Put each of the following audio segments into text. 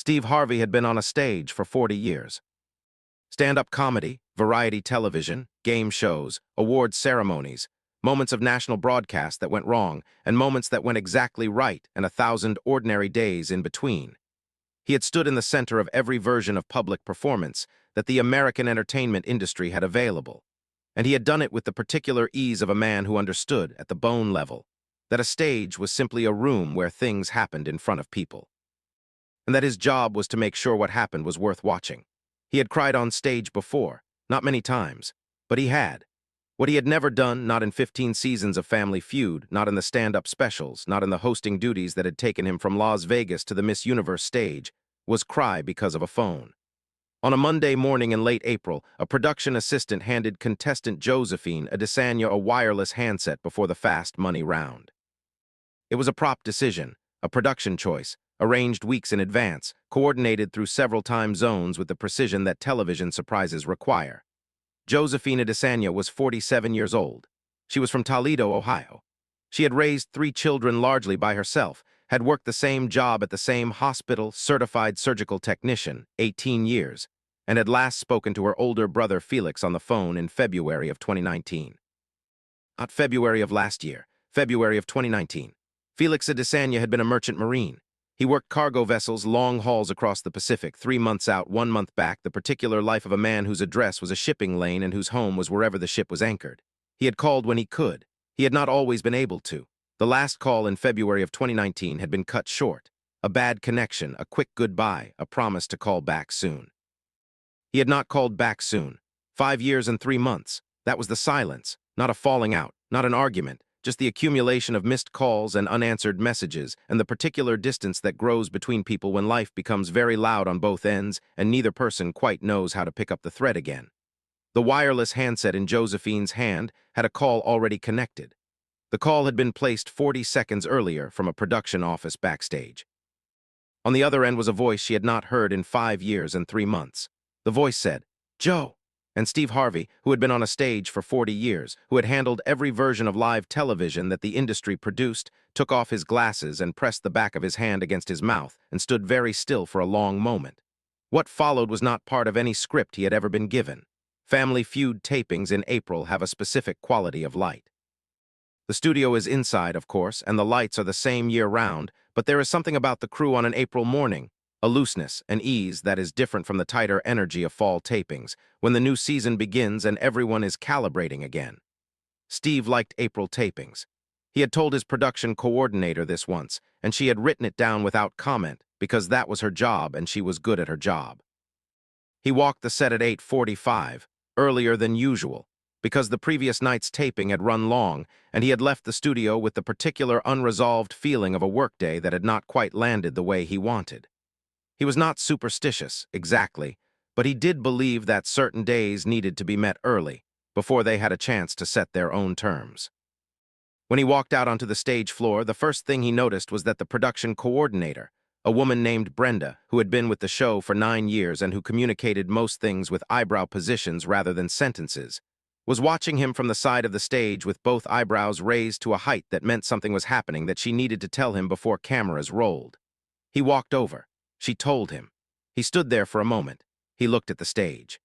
Steve Harvey had been on a stage for 40 years. Stand-up comedy, variety television, game shows, awards ceremonies, moments of national broadcast that went wrong, and moments that went exactly right, and 1,000 ordinary days in between. He had stood in the center of every version of public performance that the American entertainment industry had available. And he had done it with the particular ease of a man who understood, at the bone level, that a stage was simply a room where things happened in front of people. And that his job was to make sure what happened was worth watching. He had cried on stage before, not many times, but he had. What he had never done, not in 15 seasons of Family Feud, not in the stand-up specials, not in the hosting duties that had taken him from Las Vegas to the Miss Universe stage, was cry because of a phone. On a Monday morning in late April, a production assistant handed contestant Josephine a wireless handset before the Fast Money round. It was a prop decision, a production choice, arranged weeks in advance, coordinated through several time zones with the precision that television surprises require. Josephine was 47 years old. She was from Toledo, Ohio. She had raised 3 children largely by herself, had worked the same job at the same hospital, certified surgical technician, 18 years, and had last spoken to her older brother Felix on the phone in February of 2019. Not February of last year, February of 2019. Felix Adesanya had been a merchant marine. He worked cargo vessels long hauls across the Pacific, 3 months out, 1 month back, the particular life of a man whose address was a shipping lane and whose home was wherever the ship was anchored. He had called when he could. He had not always been able to. The last call in February of 2019 had been cut short. A bad connection, a quick goodbye, a promise to call back soon. He had not called back soon. 5 years and 3 months. That was the silence, not a falling out, not an argument, just the accumulation of missed calls and unanswered messages, and the particular distance that grows between people when life becomes very loud on both ends and neither person quite knows how to pick up the thread again. The wireless handset in Josephine's hand had a call already connected. The call had been placed 40 seconds earlier from a production office backstage. On the other end was a voice she had not heard in 5 years and 3 months. The voice said, "Joe." And Steve Harvey, who had been on a stage for 40 years, who had handled every version of live television that the industry produced, took off his glasses and pressed the back of his hand against his mouth and stood very still for a long moment. What followed was not part of any script he had ever been given. Family Feud tapings in April have a specific quality of light. The studio is inside, of course, and the lights are the same year-round, but there is something about the crew on an April morning, a looseness, an ease that is different from the tighter energy of fall tapings, when the new season begins and everyone is calibrating again. Steve liked April tapings. He had told his production coordinator this once, and she had written it down without comment, because that was her job and she was good at her job. He walked the set at 8:45, earlier than usual, because the previous night's taping had run long, and he had left the studio with the particular unresolved feeling of a workday that had not quite landed the way he wanted. He was not superstitious, exactly, but he did believe that certain days needed to be met early, before they had a chance to set their own terms. When he walked out onto the stage floor, the first thing he noticed was that the production coordinator, a woman named Brenda, who had been with the show for 9 years and who communicated most things with eyebrow positions rather than sentences, was watching him from the side of the stage with both eyebrows raised to a height that meant something was happening that she needed to tell him before cameras rolled. He walked over. She told him. He stood there for a moment. He looked at the stage.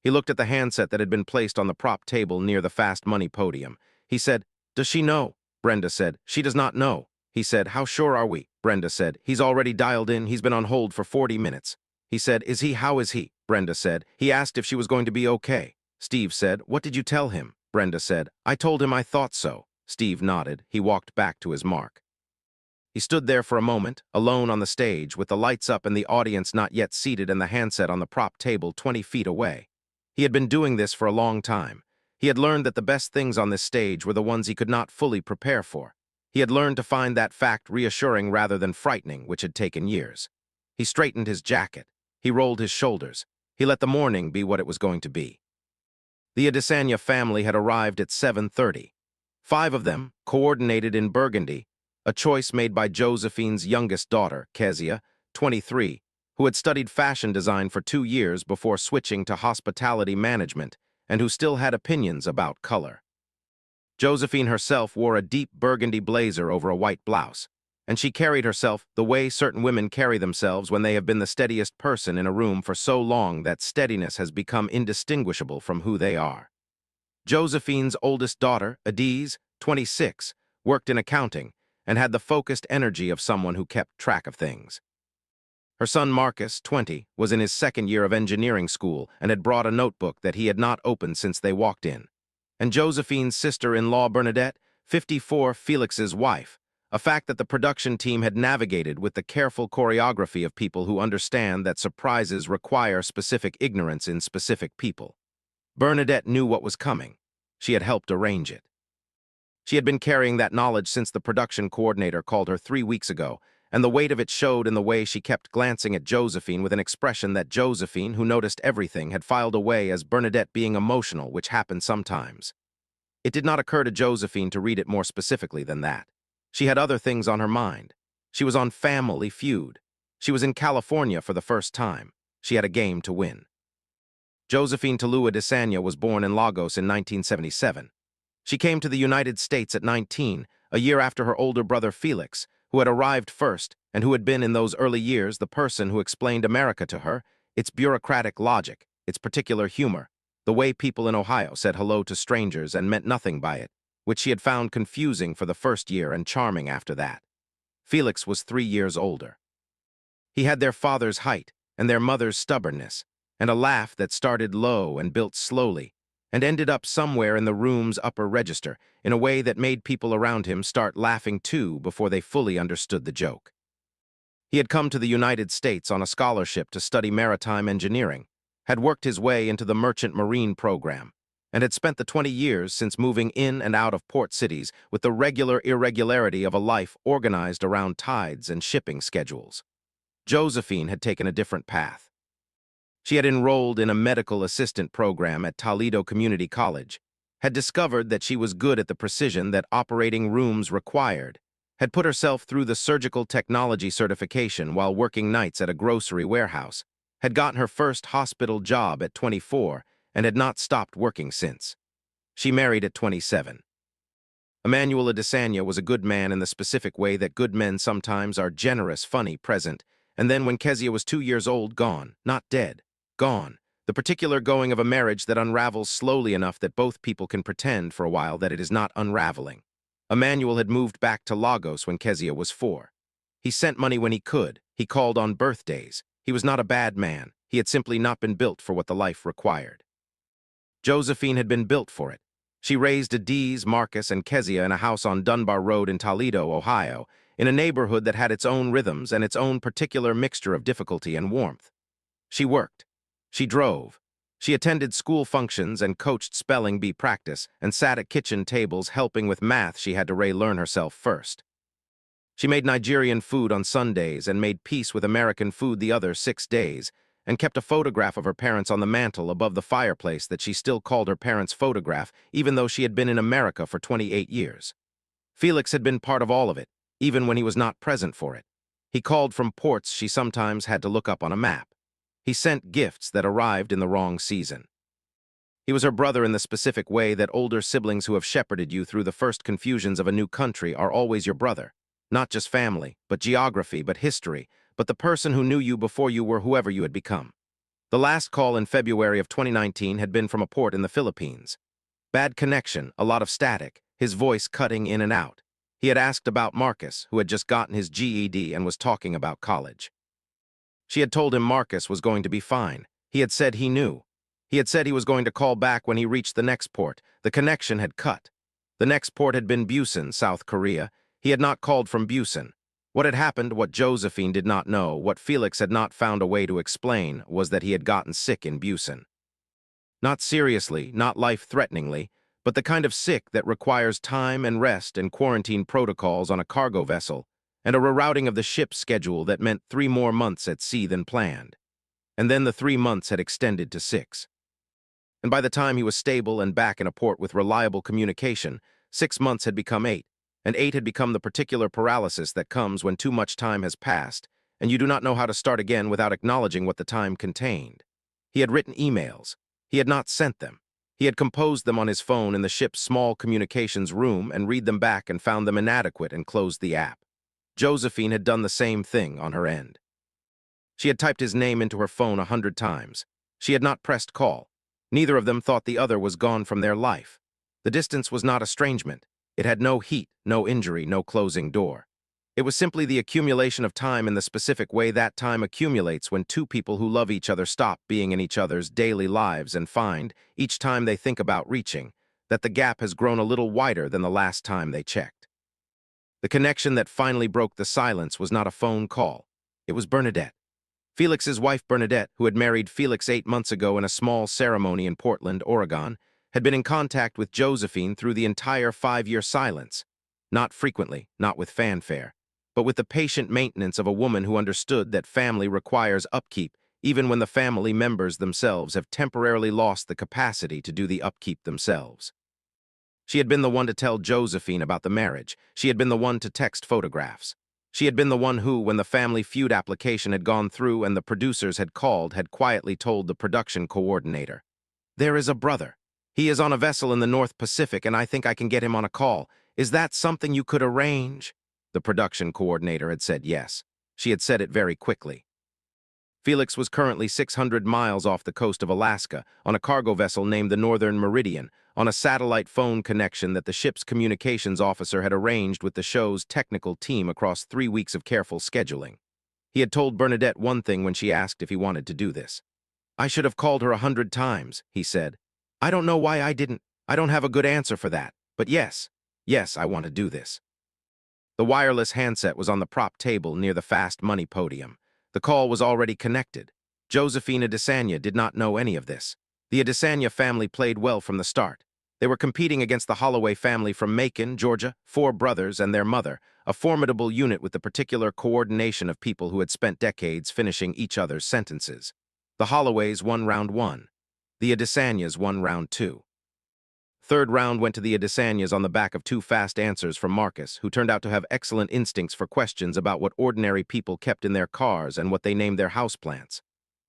He looked at the handset that had been placed on the prop table near the Fast Money podium. He said, "Does she know?" Brenda said, "She does not know." He said, "How sure are we?" Brenda said, "He's already dialed in. He's been on hold for 40 minutes. He said, How is he?" Brenda said, "He asked if she was going to be okay." Steve said, "What did you tell him?" Brenda said, "I told him I thought so." Steve nodded. He walked back to his mark. He stood there for a moment, alone on the stage, with the lights up and the audience not yet seated and the handset on the prop table 20 feet away. He had been doing this for a long time. He had learned that the best things on this stage were the ones he could not fully prepare for. He had learned to find that fact reassuring rather than frightening, which had taken years. He straightened his jacket. He rolled his shoulders. He let the morning be what it was going to be. The Adesanya family had arrived at 7:30. 5 of them, coordinated in Burgundy, a choice made by Josephine's youngest daughter, Kezia, 23, who had studied fashion design for 2 years before switching to hospitality management and who still had opinions about color. Josephine herself wore a deep burgundy blazer over a white blouse, and she carried herself the way certain women carry themselves when they have been the steadiest person in a room for so long that steadiness has become indistinguishable from who they are. Josephine's oldest daughter, Adiz, 26, worked in accounting and had the focused energy of someone who kept track of things. Her son Marcus, 20, was in his second year of engineering school and had brought a notebook that he had not opened since they walked in. And Josephine's sister-in-law Bernadette, 54, Felix's wife, a fact that the production team had navigated with the careful choreography of people who understand that surprises require specific ignorance in specific people. Bernadette knew what was coming. She had helped arrange it. She had been carrying that knowledge since the production coordinator called her 3 weeks ago, and the weight of it showed in the way she kept glancing at Josephine with an expression that Josephine, who noticed everything, had filed away as Bernadette being emotional, which happened sometimes. It did not occur to Josephine to read it more specifically than that. She had other things on her mind. She was on Family Feud. She was in California for the first time. She had a game to win. Josephine Talua Desanya was born in Lagos in 1977. She came to the United States at 19, a year after her older brother Felix, who had arrived first and who had been in those early years the person who explained America to her, its bureaucratic logic, its particular humor, the way people in Ohio said hello to strangers and meant nothing by it, which she had found confusing for the first year and charming after that. Felix was 3 years older. He had their father's height and their mother's stubbornness, and a laugh that started low and built slowly, and ended up somewhere in the room's upper register in a way that made people around him start laughing too before they fully understood the joke. He had come to the United States on a scholarship to study maritime engineering, had worked his way into the merchant marine program, and had spent the 20 years since moving in and out of port cities with the regular irregularity of a life organized around tides and shipping schedules. Josephine had taken a different path. She had enrolled in a medical assistant program at Toledo Community College, had discovered that she was good at the precision that operating rooms required, had put herself through the surgical technology certification while working nights at a grocery warehouse, had gotten her first hospital job at 24, and had not stopped working since. She married at 27. Emmanuel Adesanya was a good man in the specific way that good men sometimes are: generous, funny, present, and then when Kezia was 2 years old, gone, not dead. Gone, the particular going of a marriage that unravels slowly enough that both people can pretend for a while that it is not unraveling. Emmanuel had moved back to Lagos when Kezia was 4. He sent money when he could. He called on birthdays. He was not a bad man. He had simply not been built for what the life required. Josephine had been built for it. She raised Adiz, Marcus, and Kezia in a house on Dunbar Road in Toledo, Ohio, in a neighborhood that had its own rhythms and its own particular mixture of difficulty and warmth. She worked. She drove. She attended school functions and coached spelling bee practice and sat at kitchen tables helping with math she had to relearn herself first. She made Nigerian food on Sundays and made peace with American food the other 6 days, and kept a photograph of her parents on the mantel above the fireplace that she still called her parents' photograph, even though she had been in America for 28 years. Felix had been part of all of it, even when he was not present for it. He called from ports she sometimes had to look up on a map. He sent gifts that arrived in the wrong season. He was her brother in the specific way that older siblings who have shepherded you through the first confusions of a new country are always your brother. Not just family, but geography, but history, but the person who knew you before you were whoever you had become. The last call in February of 2019 had been from a port in the Philippines. Bad connection, a lot of static, his voice cutting in and out. He had asked about Marcus, who had just gotten his GED and was talking about college. She had told him Marcus was going to be fine. He had said he knew. He had said he was going to call back when he reached the next port. The connection had cut. The next port had been Busan, South Korea. He had not called from Busan. What had happened, what Josephine did not know, what Felix had not found a way to explain, was that he had gotten sick in Busan. Not seriously, not life-threateningly, but the kind of sick that requires time and rest and quarantine protocols on a cargo vessel, and a rerouting of the ship's schedule that meant 3 more months at sea than planned. And then the 3 months had extended to 6. And by the time he was stable and back in a port with reliable communication, 6 months had become 8, and 8 had become the particular paralysis that comes when too much time has passed, and you do not know how to start again without acknowledging what the time contained. He had written emails. He had not sent them. He had composed them on his phone in the ship's small communications room and read them back and found them inadequate and closed the app. Josephine had done the same thing on her end. She had typed his name into her phone 100 times. She had not pressed call. Neither of them thought the other was gone from their life. The distance was not estrangement. It had no heat, no injury, no closing door. It was simply the accumulation of time in the specific way that time accumulates when two people who love each other stop being in each other's daily lives and find, each time they think about reaching, that the gap has grown a little wider than the last time they checked. The connection that finally broke the silence was not a phone call. It was Bernadette. Felix's wife Bernadette, who had married Felix 8 months ago in a small ceremony in Portland, Oregon, had been in contact with Josephine through the entire 5-year silence. Not frequently, not with fanfare, but with the patient maintenance of a woman who understood that family requires upkeep even when the family members themselves have temporarily lost the capacity to do the upkeep themselves. She had been the one to tell Josephine about the marriage. She had been the one to text photographs. She had been the one who, when the Family Feud application had gone through and the producers had called, had quietly told the production coordinator, "There is a brother. He is on a vessel in the North Pacific and I think I can get him on a call. Is that something you could arrange?" The production coordinator had said yes. She had said it very quickly. Felix was currently 600 miles off the coast of Alaska, on a cargo vessel named the Northern Meridian, on a satellite phone connection that the ship's communications officer had arranged with the show's technical team across 3 weeks of careful scheduling. He had told Bernadette one thing when she asked if he wanted to do this. "I should have called her 100 times, he said. "I don't know why I didn't. I don't have a good answer for that. But yes, I want to do this." The wireless handset was on the prop table near the fast money podium. The call was already connected. Josephine Adesanya did not know any of this. The Adesanya family played well from the start. They were competing against the Holloway family from Macon, Georgia, 4 brothers and their mother, a formidable unit with the particular coordination of people who had spent decades finishing each other's sentences. The Holloways won round 1. The Adesanyas won round 2. Third round went to the Adesanyas on the back of 2 fast answers from Marcus, who turned out to have excellent instincts for questions about what ordinary people kept in their cars and what they named their houseplants.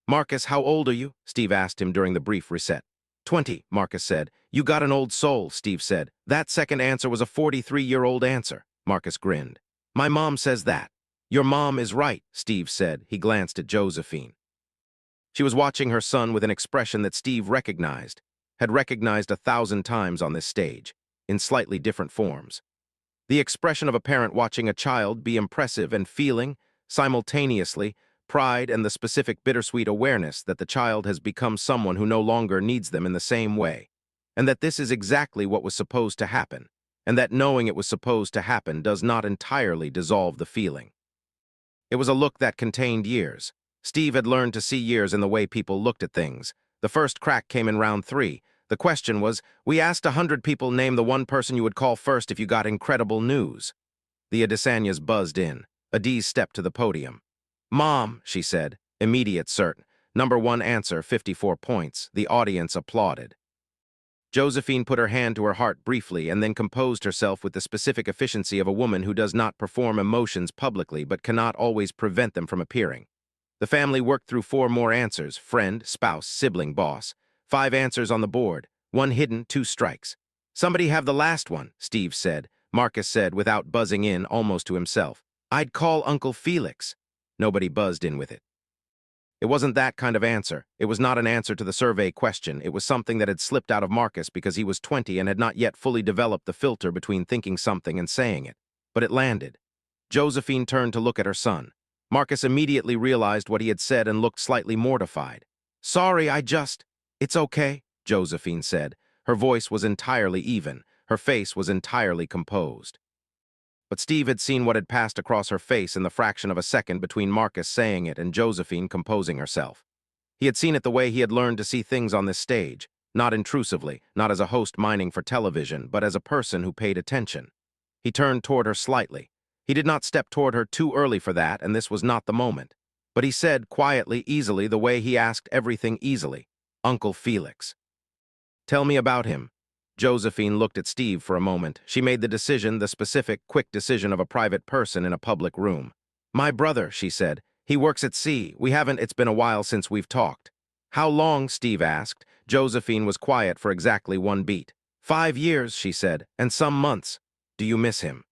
"Marcus, how old are you?" Steve asked him during the brief reset. 20, Marcus said. "You got an old soul," Steve said. "That second answer was a 43-year-old answer." Marcus grinned. "My mom says that." "Your mom is right," Steve said. He glanced at Josephine. She was watching her son with an expression that Steve had recognized 1,000 times on this stage, in slightly different forms. The expression of a parent watching a child be impressive and feeling, simultaneously, pride and the specific bittersweet awareness that the child has become someone who no longer needs them in the same way, and that this is exactly what was supposed to happen, and that knowing it was supposed to happen does not entirely dissolve the feeling. It was a look that contained years. Steve had learned to see years in the way people looked at things. The first crack came in round 3. The question was, "We asked 100 people name the one person you would call first if you got incredible news." The Adesanyas buzzed in. Adiz stepped to the podium. "Mom," she said. Immediate cert. Number 1 answer, 54 points. The audience applauded. Josephine put her hand to her heart briefly and then composed herself with the specific efficiency of a woman who does not perform emotions publicly but cannot always prevent them from appearing. The family worked through 4 more answers: friend, spouse, sibling, boss. 5 answers on the board. 1 hidden, 2 strikes. "Somebody have the last one," Steve said. Marcus said, without buzzing in, almost to himself, "I'd call Uncle Felix." Nobody buzzed in with it. It wasn't that kind of answer. It was not an answer to the survey question. It was something that had slipped out of Marcus because he was 20 and had not yet fully developed the filter between thinking something and saying it. But it landed. Josephine turned to look at her son. Marcus immediately realized what he had said and looked slightly mortified. "Sorry, It's okay," Josephine said. Her voice was entirely even. Her face was entirely composed. But Steve had seen what had passed across her face in the fraction of a second between Marcus saying it and Josephine composing herself. He had seen it the way he had learned to see things on this stage, not intrusively, not as a host mining for television, but as a person who paid attention. He turned toward her slightly. He did not step toward her too early for that, and this was not the moment. But he said, quietly, easily, the way he asked everything easily, "Uncle Felix." "Tell me about him." Josephine looked at Steve for a moment. She made the decision, the specific, quick decision of a private person in a public room. "My brother," she said. "He works at sea. It's been a while since we've talked." "How long?" Steve asked. Josephine was quiet for exactly 1 beat. "5 years," she said, "and some months. Do you miss him?"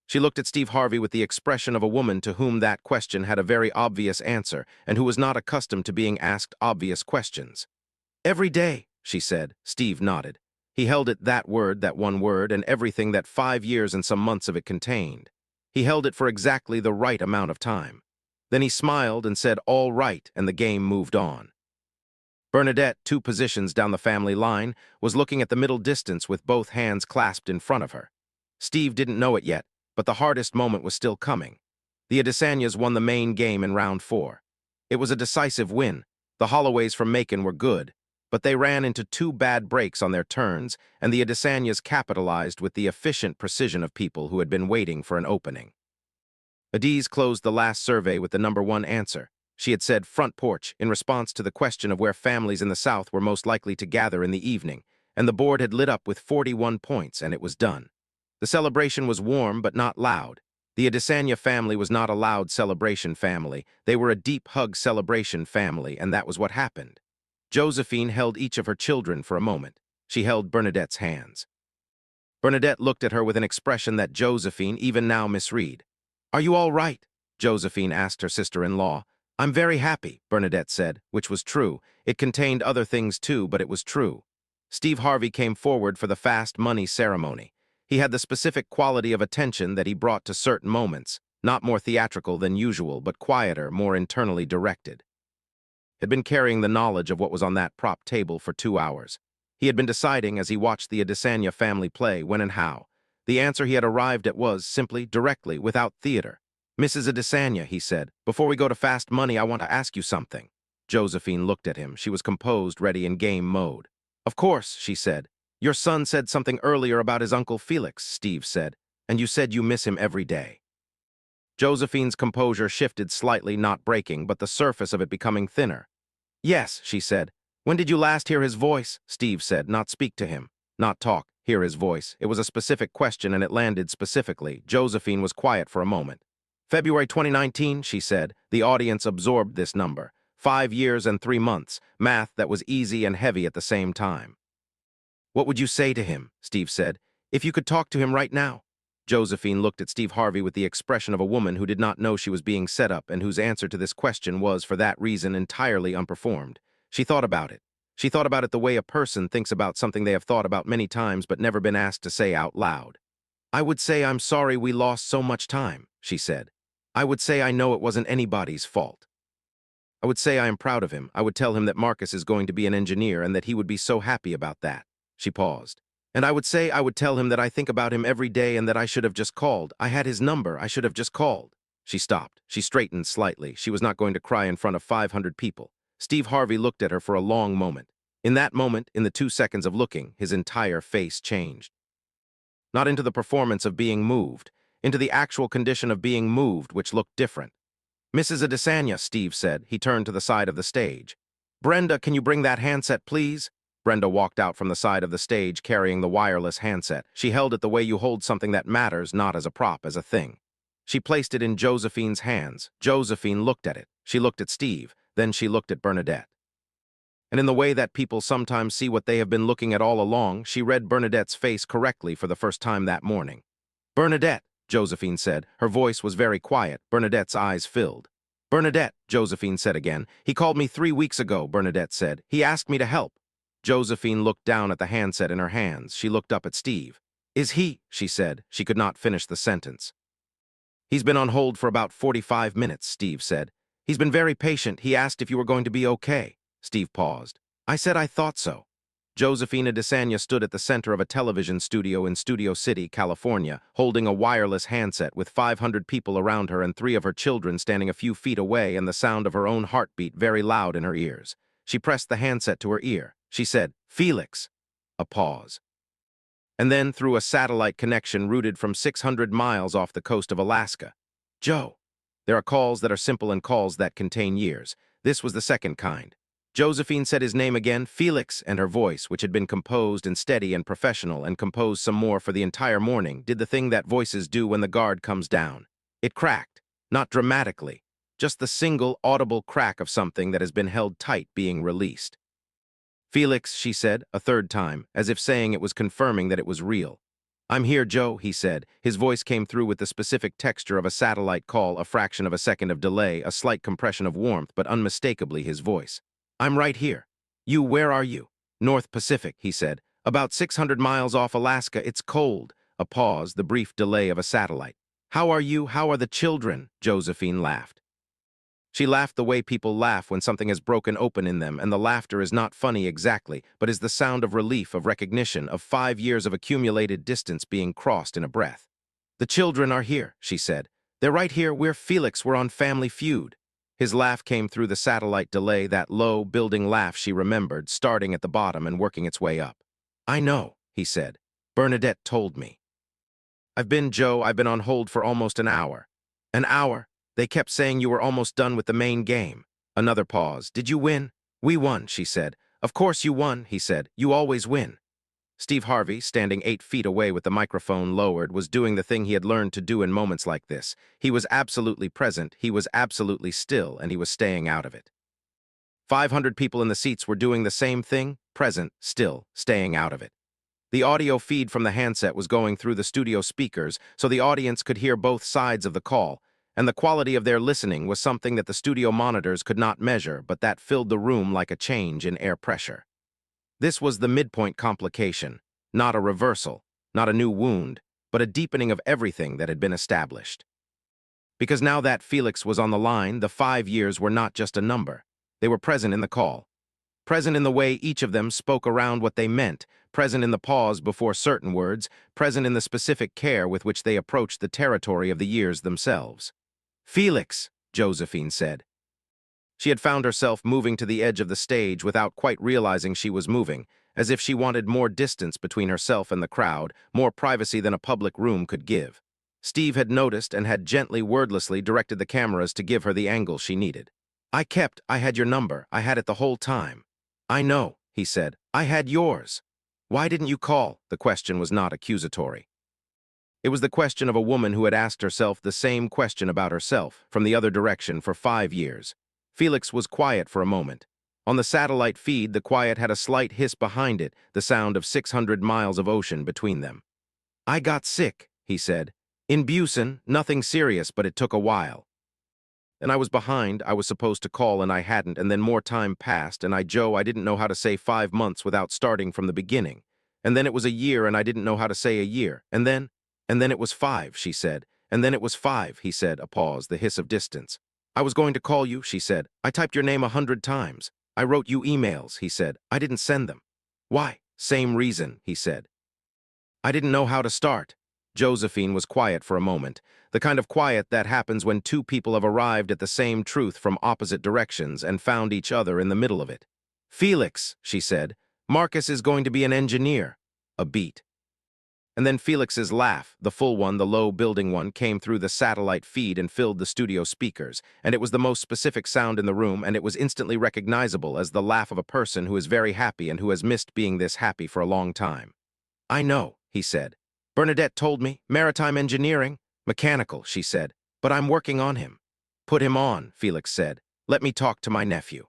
She looked at Steve Harvey with the expression of a woman to whom that question had a very obvious answer and who was not accustomed to being asked obvious questions. "Every day," she said. Steve nodded. He held it, that one word, and everything that 5 years and some months of it contained. He held it for exactly the right amount of time. Then he smiled and said, "All right," and the game moved on. Bernadette, 2 positions down the family line, was looking at the middle distance with both hands clasped in front of her. Steve didn't know it yet, but the hardest moment was still coming. The Adesanyas won the main game in round 4. It was a decisive win. The Holloways from Macon were good, but they ran into 2 bad breaks on their turns, and the Adesanyas capitalized with the efficient precision of people who had been waiting for an opening. Adiz closed the last survey with the #1 answer. She had said front porch in response to the question of where families in the South were most likely to gather in the evening, and the board had lit up with 41 points, and it was done. The celebration was warm but not loud. The Adesanya family was not a loud celebration family. They were a deep hug celebration family, and that was what happened. Josephine held each of her children for a moment. She held Bernadette's hands. Bernadette looked at her with an expression that Josephine even now misread. "Are you all right?" Josephine asked her sister-in-law. "I'm very happy," Bernadette said, which was true. It contained other things too, but it was true. Steve Harvey came forward for the fast money ceremony. He had the specific quality of attention that he brought to certain moments, not more theatrical than usual, but quieter, more internally directed. Had been carrying the knowledge of what was on that prop table for 2 hours. He had been deciding as he watched the Adesanya family play when and how. The answer he had arrived at was, simply, directly, without theater. "Mrs. Adesanya," he said, "before we go to fast money, I want to ask you something." Josephine looked at him. She was composed, ready in game mode. "Of course," she said. "Your son said something earlier about his Uncle Felix," Steve said, "and you said you miss him every day." Josephine's composure shifted slightly, not breaking, but the surface of it becoming thinner. "Yes," she said. "When did you last hear his voice?" Steve said. "Not speak to him. Not talk. Hear his voice." It was a specific question, and it landed specifically. Josephine was quiet for a moment. "February 2019, she said. The audience absorbed this number. 5 years and 3 months. Math that was easy and heavy at the same time. "What would you say to him?" Steve said. "If you could talk to him right now." Josephine looked at Steve Harvey with the expression of a woman who did not know she was being set up and whose answer to this question was, for that reason, entirely unperformed. She thought about it. She thought about it the way a person thinks about something they have thought about many times but never been asked to say out loud. "I would say I'm sorry we lost so much time," she said. "I would say I know it wasn't anybody's fault. I would say I am proud of him. I would tell him that Marcus is going to be an engineer and that he would be so happy about that." She paused. "And I would tell him that I think about him every day and that I should have just called. I had his number. I should have just called." She stopped. She straightened slightly. She was not going to cry in front of 500 people. Steve Harvey looked at her for a long moment. In that moment, in the 2 seconds of looking, his entire face changed. Not into the performance of being moved, into the actual condition of being moved, which looked different. "Mrs. Adesanya," Steve said. He turned to the side of the stage. "Brenda, can you bring that handset, please?" Brenda walked out from the side of the stage carrying the wireless handset. She held it the way you hold something that matters, not as a prop, as a thing. She placed it in Josephine's hands. Josephine looked at it. She looked at Steve. Then she looked at Bernadette. And in the way that people sometimes see what they have been looking at all along, she read Bernadette's face correctly for the first time that morning. "Bernadette," Josephine said. Her voice was very quiet. Bernadette's eyes filled. "Bernadette," Josephine said again. "He called me 3 weeks ago," Bernadette said. "He asked me to help." Josephine looked down at the handset in her hands. She looked up at Steve. "Is he?" she said. She could not finish the sentence. "He's been on hold for about 45 minutes, Steve said. "He's been very patient. He asked if you were going to be okay." Steve paused. "I said I thought so." Josephine Adesanya stood at the center of a television studio in Studio City, California, holding a wireless handset with 500 people around her and 3 of her children standing a few feet away and the sound of her own heartbeat very loud in her ears. She pressed the handset to her ear. She said, "Felix." A pause. And then, through a satellite connection rooted from 600 miles off the coast of Alaska, "Joe." There are calls that are simple and calls that contain years. This was the second kind. Josephine said his name again, "Felix," and her voice, which had been composed and steady and professional and composed some more for the entire morning, did the thing that voices do when the guard comes down. It cracked, not dramatically, just the single audible crack of something that has been held tight being released. "Felix," she said, a third time, as if saying it was confirming that it was real. "I'm here, Joe," he said. His voice came through with the specific texture of a satellite call, a fraction of a second of delay, a slight compression of warmth, but unmistakably his voice. "I'm right here. Where are you?" "North Pacific," he said. "About 600 miles off Alaska. It's cold." A pause, the brief delay of a satellite. "How are you? How are the children?" Josephine laughed. She laughed the way people laugh when something has broken open in them, and the laughter is not funny exactly, but is the sound of relief, of recognition, of 5 years of accumulated distance being crossed in a breath. "The children are here," she said. "They're right here where Felix were on Family Feud." His laugh came through the satellite delay, that low, building laugh she remembered, starting at the bottom and working its way up. "I know," he said. "Bernadette told me." I've been on hold for almost an hour." "An hour? They kept saying you were almost done with the main game." Another pause. "Did you win?" "We won," she said. "Of course you won," he said. "You always win." Steve Harvey, standing 8 feet away with the microphone lowered, was doing the thing he had learned to do in moments like this. He was absolutely present, he was absolutely still, and he was staying out of it. 500 people in the seats were doing the same thing, present, still, staying out of it. The audio feed from the handset was going through the studio speakers, so the audience could hear both sides of the call, and the quality of their listening was something that the studio monitors could not measure, but that filled the room like a change in air pressure. This was the midpoint complication, not a reversal, not a new wound, but a deepening of everything that had been established. Because now that Felix was on the line, the 5 years were not just a number. They were present in the call. Present in the way each of them spoke around what they meant, present in the pause before certain words, present in the specific care with which they approached the territory of the years themselves. "Felix," Josephine said. She had found herself moving to the edge of the stage without quite realizing she was moving, as if she wanted more distance between herself and the crowd, more privacy than a public room could give. Steve had noticed and had gently, wordlessly directed the cameras to give her the angle she needed. I had your number. I had it the whole time." "I know," he said. "I had yours." "Why didn't you call?" The question was not accusatory. It was the question of a woman who had asked herself the same question about herself, from the other direction, for 5 years. Felix was quiet for a moment. On the satellite feed, the quiet had a slight hiss behind it, the sound of 600 miles of ocean between them. "I got sick," he said. "In Busan, nothing serious, but it took a while. And I was behind. I was supposed to call and I hadn't, and then more time passed, and I didn't know how to say 5 months without starting from the beginning. And then it was a year and I didn't know how to say a year. And then it was 5, she said. And then it was 5, he said, a pause, the hiss of distance. "I was going to call you," she said. "I typed your name 100 times. I wrote you emails," he said. "I didn't send them." "Why?" "Same reason," he said. "I didn't know how to start." Josephine was quiet for a moment, the kind of quiet that happens when two people have arrived at the same truth from opposite directions and found each other in the middle of it. "Felix," she said, "Marcus is going to be an engineer." A beat. And then Felix's laugh, the full one, the low building one, came through the satellite feed and filled the studio speakers, and it was the most specific sound in the room, and it was instantly recognizable as the laugh of a person who is very happy and who has missed being this happy for a long time. "I know," he said. "Bernadette told me, maritime engineering." "Mechanical," she said, "but I'm working on him." "Put him on," Felix said. "Let me talk to my nephew."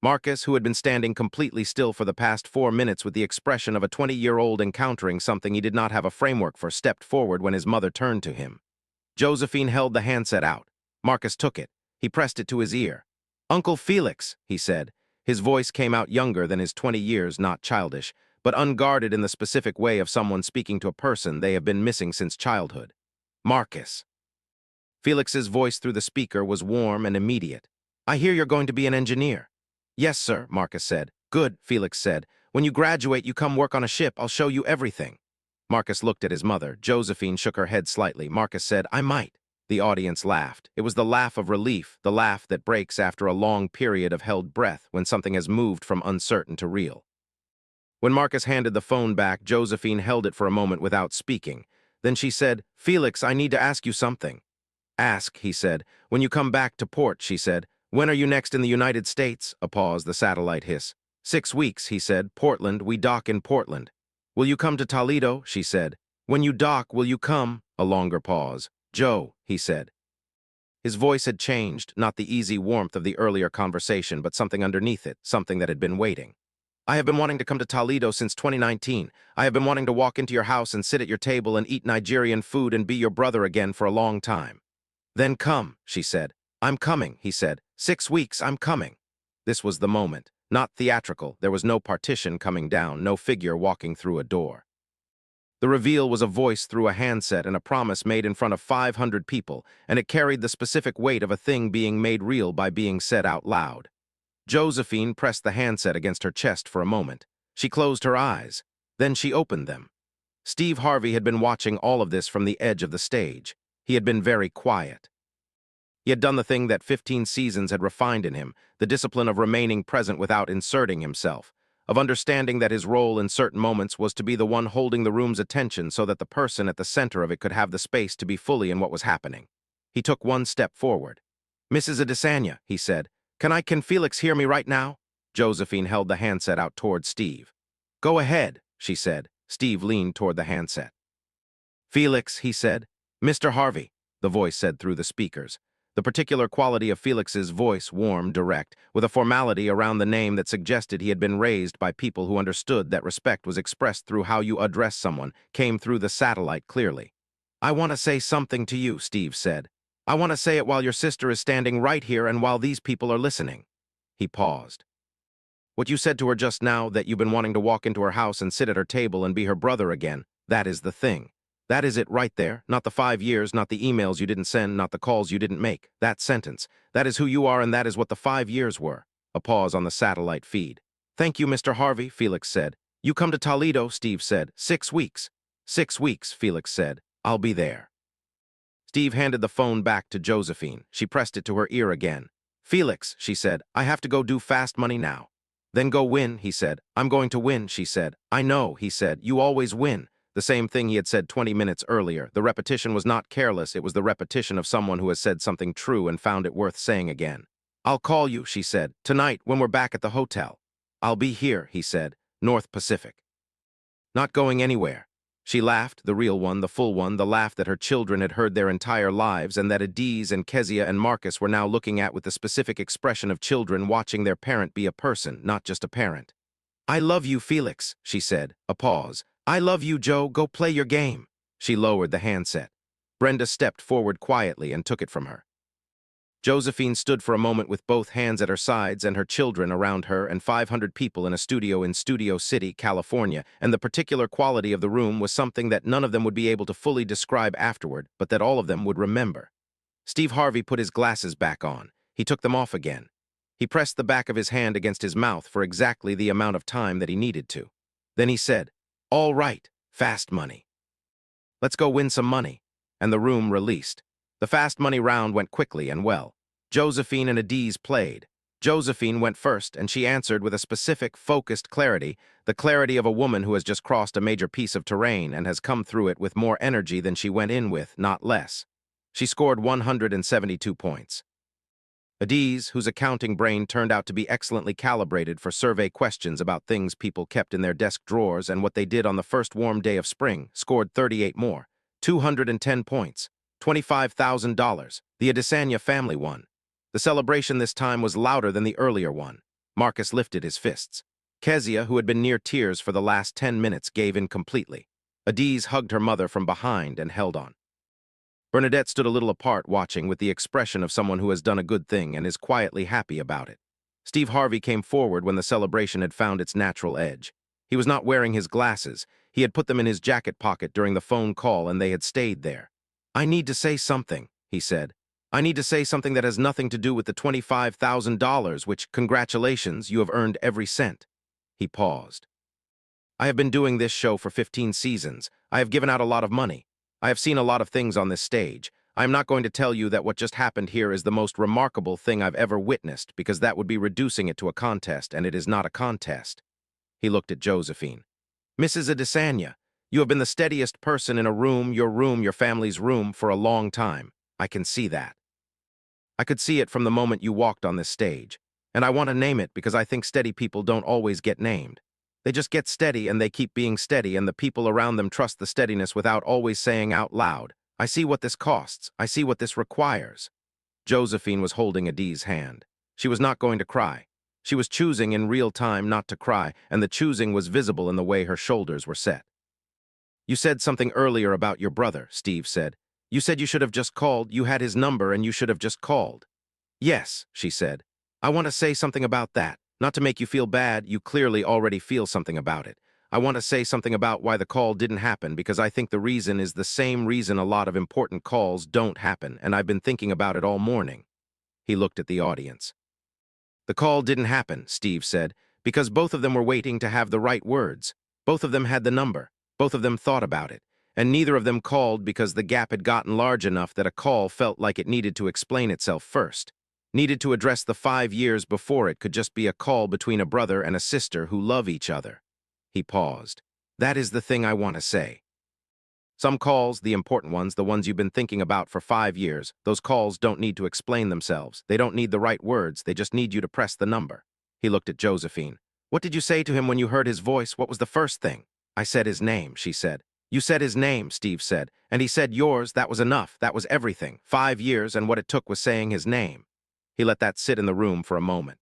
Marcus, who had been standing completely still for the past 4 minutes with the expression of a 20-year-old encountering something he did not have a framework for, stepped forward when his mother turned to him. Josephine held the handset out. Marcus took it. He pressed it to his ear. "Uncle Felix," he said. His voice came out younger than his 20 years, not childish, but unguarded in the specific way of someone speaking to a person they have been missing since childhood. "Marcus." Felix's voice through the speaker was warm and immediate. "I hear you're going to be an engineer." "Yes, sir," Marcus said. "Good," Felix said. "When you graduate, you come work on a ship. I'll show you everything." Marcus looked at his mother. Josephine shook her head slightly. Marcus said, "I might." The audience laughed. It was the laugh of relief, the laugh that breaks after a long period of held breath when something has moved from uncertain to real. When Marcus handed the phone back, Josephine held it for a moment without speaking. Then she said, "Felix, I need to ask you something." "Ask," he said. "When you come back to port," she said. "When are you next in the United States?" A pause, the satellite hiss. 6 weeks, he said. "Portland, we dock in Portland." "Will you come to Toledo?" she said. "When you dock, will you come?" A longer pause. "Joe," he said. His voice had changed, not the easy warmth of the earlier conversation, but something underneath it, something that had been waiting. I have been wanting to come to Toledo since 2019. I have been wanting to walk into your house and sit at your table and eat Nigerian food and be your brother again for a long time. Then come, she said. I'm coming, he said. 6 weeks, I'm coming. This was the moment. Not theatrical. There was no partition coming down, no figure walking through a door. The reveal was a voice through a handset and a promise made in front of 500 people, and it carried the specific weight of a thing being made real by being said out loud. Josephine pressed the handset against her chest for a moment. She closed her eyes. Then she opened them. Steve Harvey had been watching all of this from the edge of the stage. He had been very quiet. He had done the thing that 15 seasons had refined in him, the discipline of remaining present without inserting himself, of understanding that his role in certain moments was to be the one holding the room's attention so that the person at the center of it could have the space to be fully in what was happening. He took one step forward. "Mrs. Adesanya," he said, Can Felix hear me right now?" Josephine held the handset out toward Steve. "Go ahead," she said. Steve leaned toward the handset. "Felix," he said. "Mr. Harvey," the voice said through the speakers. The particular quality of Felix's voice, warm, direct, with a formality around the name that suggested he had been raised by people who understood that respect was expressed through how you address someone, came through the satellite clearly. "I want to say something to you," Steve said. "I want to say it while your sister is standing right here and while these people are listening." He paused. "What you said to her just now, that you've been wanting to walk into her house and sit at her table and be her brother again, that is the thing. That is it right there, not the 5 years, not the emails you didn't send, not the calls you didn't make. That sentence. That is who you are and that is what the 5 years were." A pause on the satellite feed. "Thank you, Mr. Harvey," Felix said. "You come to Toledo," Steve said. 6 weeks. 6 weeks, Felix said. "I'll be there." Steve handed the phone back to Josephine. She pressed it to her ear again. "Felix," she said, "I have to go do fast money now." "Then go win," he said. "I'm going to win," she said. "I know," he said. "You always win." The same thing he had said 20 minutes earlier. The repetition was not careless. It was the repetition of someone who has said something true and found it worth saying again. "I'll call you," she said, "tonight when we're back at the hotel." "I'll be here," he said. "North Pacific." "Not going anywhere." She laughed, the real one, the full one, the laugh that her children had heard their entire lives and that Adiz and Kezia and Marcus were now looking at with the specific expression of children watching their parent be a person, not just a parent. "I love you, Felix," she said. A pause. "I love you, Joe. Go play your game." She lowered the handset. Brenda stepped forward quietly and took it from her. Josephine stood for a moment with both hands at her sides and her children around her and 500 people in a studio in Studio City, California, and the particular quality of the room was something that none of them would be able to fully describe afterward, but that all of them would remember. Steve Harvey put his glasses back on. He took them off again. He pressed the back of his hand against his mouth for exactly the amount of time that he needed to. Then he said, "All right, fast money. Let's go win some money." And the room released. The fast money round went quickly and well. Josephine and Adiz played. Josephine went first, and she answered with a specific, focused clarity, the clarity of a woman who has just crossed a major piece of terrain and has come through it with more energy than she went in with, not less. She scored 172 points. Adiz, whose accounting brain turned out to be excellently calibrated for survey questions about things people kept in their desk drawers and what they did on the first warm day of spring, scored 38 more. 210 points. $25,000. The Adesanya family won. The celebration this time was louder than the earlier one. Marcus lifted his fists. Kezia, who had been near tears for the last 10 minutes, gave in completely. Adiz hugged her mother from behind and held on. Bernadette stood a little apart watching with the expression of someone who has done a good thing and is quietly happy about it. Steve Harvey came forward when the celebration had found its natural edge. He was not wearing his glasses. He had put them in his jacket pocket during the phone call and they had stayed there. "I need to say something," he said. "I need to say something that has nothing to do with the $25,000, which, congratulations, you have earned every cent." He paused. "I have been doing this show for 15 seasons. I have given out a lot of money. I have seen a lot of things on this stage. I am not going to tell you that what just happened here is the most remarkable thing I've ever witnessed, because that would be reducing it to a contest, and it is not a contest." He looked at Josephine. "Mrs. Adesanya, you have been the steadiest person in a room, your family's room, for a long time. I can see that. I could see it from the moment you walked on this stage. And I want to name it because I think steady people don't always get named. They just get steady and they keep being steady and the people around them trust the steadiness without always saying out loud, 'I see what this costs. I see what this requires.'" Josephine was holding Adiz's hand. She was not going to cry. She was choosing in real time not to cry, and the choosing was visible in the way her shoulders were set. "You said something earlier about your brother," Steve said. "You said you should have just called, you had his number and you should have just called." "Yes," she said. "I want to say something about that. Not to make you feel bad, you clearly already feel something about it. I want to say something about why the call didn't happen because I think the reason is the same reason a lot of important calls don't happen, and I've been thinking about it all morning." He looked at the audience. "The call didn't happen," Steve said, "because both of them were waiting to have the right words. Both of them had the number. Both of them thought about it. And neither of them called because the gap had gotten large enough that a call felt like it needed to explain itself first. Needed to address the 5 years before it could just be a call between a brother and a sister who love each other." He paused. "That is the thing I want to say. Some calls, the important ones, the ones you've been thinking about for 5 years, those calls don't need to explain themselves. They don't need the right words. They just need you to press the number." He looked at Josephine. "What did you say to him when you heard his voice? What was the first thing?" "I said his name," she said. "You said his name," Steve said. "And he said yours. That was enough. That was everything. 5 years, and what it took was saying his name." He let that sit in the room for a moment.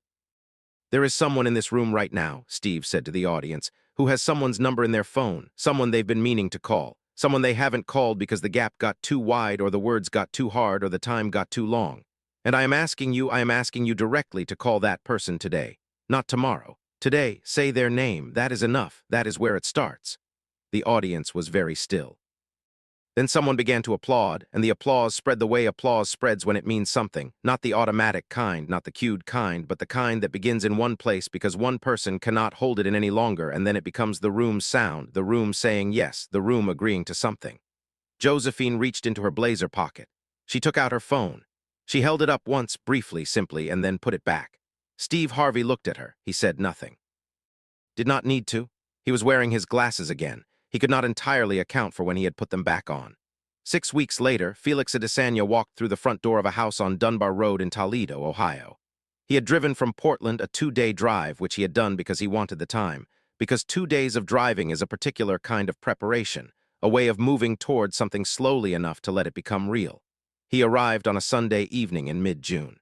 "There is someone in this room right now," Steve said to the audience, "who has someone's number in their phone, someone they've been meaning to call, someone they haven't called because the gap got too wide or the words got too hard or the time got too long. And I am asking you directly to call that person today, not tomorrow. Today, say their name. That is enough. That is where it starts." The audience was very still. Then someone began to applaud, and the applause spread the way applause spreads when it means something, not the automatic kind, not the cued kind, but the kind that begins in one place because one person cannot hold it in any longer, and then it becomes the room's sound, the room saying yes, the room agreeing to something. Josephine reached into her blazer pocket. She took out her phone. She held it up once, briefly, simply, and then put it back. Steve Harvey looked at her. He said nothing. Did not need to. He was wearing his glasses again. He could not entirely account for when he had put them back on. 6 weeks later, Felix Adesanya walked through the front door of a house on Dunbar Road in Toledo, Ohio. He had driven from Portland, a 2-day drive, which he had done because he wanted the time, because 2 days of driving is a particular kind of preparation, a way of moving toward something slowly enough to let it become real. He arrived on a Sunday evening in mid-June.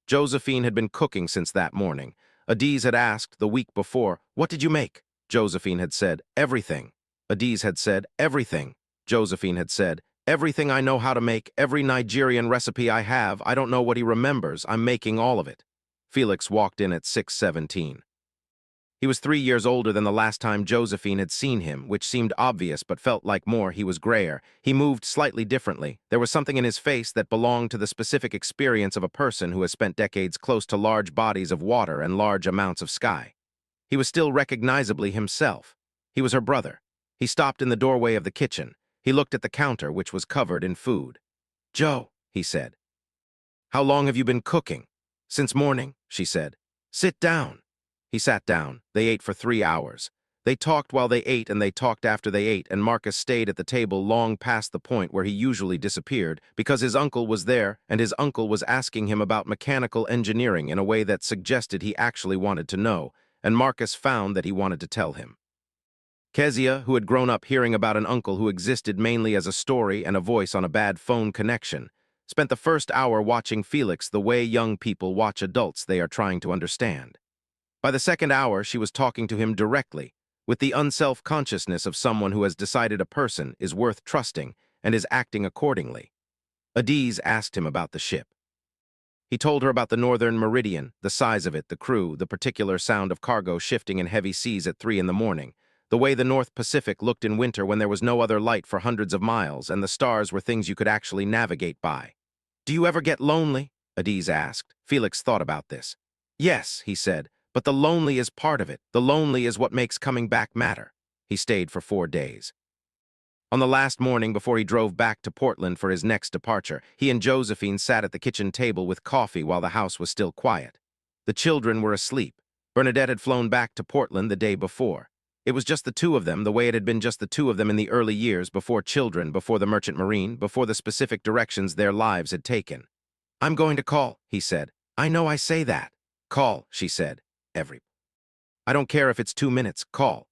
Josephine had been cooking since that morning. Adiz had asked the week before, "What did you make?" Josephine had said, "Everything." Adiz had said, "Everything." Josephine had said, "Everything I know how to make, every Nigerian recipe I have, I don't know what he remembers, I'm making all of it." Felix walked in at 6:17. He was 3 years older than the last time Josephine had seen him, which seemed obvious but felt like more. He was grayer. He moved slightly differently. There was something in his face that belonged to the specific experience of a person who has spent decades close to large bodies of water and large amounts of sky. He was still recognizably himself. He was her brother. He stopped in the doorway of the kitchen. He looked at the counter, which was covered in food. "Joe," he said. "How long have you been cooking?" "Since morning," she said. "Sit down." He sat down. They ate for 3 hours. They talked while they ate and they talked after they ate, and Marcus stayed at the table long past the point where he usually disappeared because his uncle was there and his uncle was asking him about mechanical engineering in a way that suggested he actually wanted to know, and Marcus found that he wanted to tell him. Kezia, who had grown up hearing about an uncle who existed mainly as a story and a voice on a bad phone connection, spent the first hour watching Felix the way young people watch adults they are trying to understand. By the second hour, she was talking to him directly, with the unself-consciousness of someone who has decided a person is worth trusting and is acting accordingly. Adiz asked him about the ship. He told her about the Northern Meridian, the size of it, the crew, the particular sound of cargo shifting in heavy seas at 3 in the morning, the way the North Pacific looked in winter when there was no other light for hundreds of miles and the stars were things you could actually navigate by. "Do you ever get lonely?" Adiz asked. Felix thought about this. "Yes," he said, "but the lonely is part of it. The lonely is what makes coming back matter." He stayed for 4 days. On the last morning before he drove back to Portland for his next departure, he and Josephine sat at the kitchen table with coffee while the house was still quiet. The children were asleep. Bernadette had flown back to Portland the day before. It was just the two of them, the way it had been just the two of them in the early years, before children, before the Merchant Marine, before the specific directions their lives had taken. "I'm going to call," he said. "I know I say that." "Call," she said. "Every. I don't care if it's 2 minutes, call."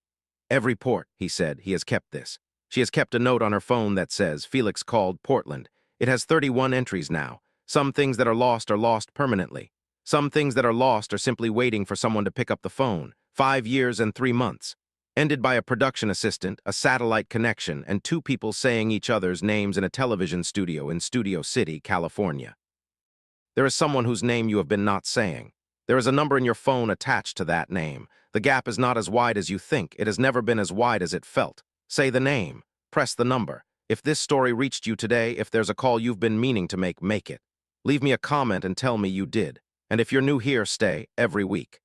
"Every port," he said. "He has kept this." She has kept a note on her phone that says, "Felix called Portland." It has 31 entries now. Some things that are lost permanently. Some things that are lost are simply waiting for someone to pick up the phone. 5 years and 3 months. Ended by a production assistant, a satellite connection, and two people saying each other's names in a television studio in Studio City, California. There is someone whose name you have been not saying. There is a number in your phone attached to that name. The gap is not as wide as you think. It has never been as wide as it felt. Say the name. Press the number. If this story reached you today, if there's a call you've been meaning to make it. Leave me a comment and tell me you did. And if you're new here, stay every week.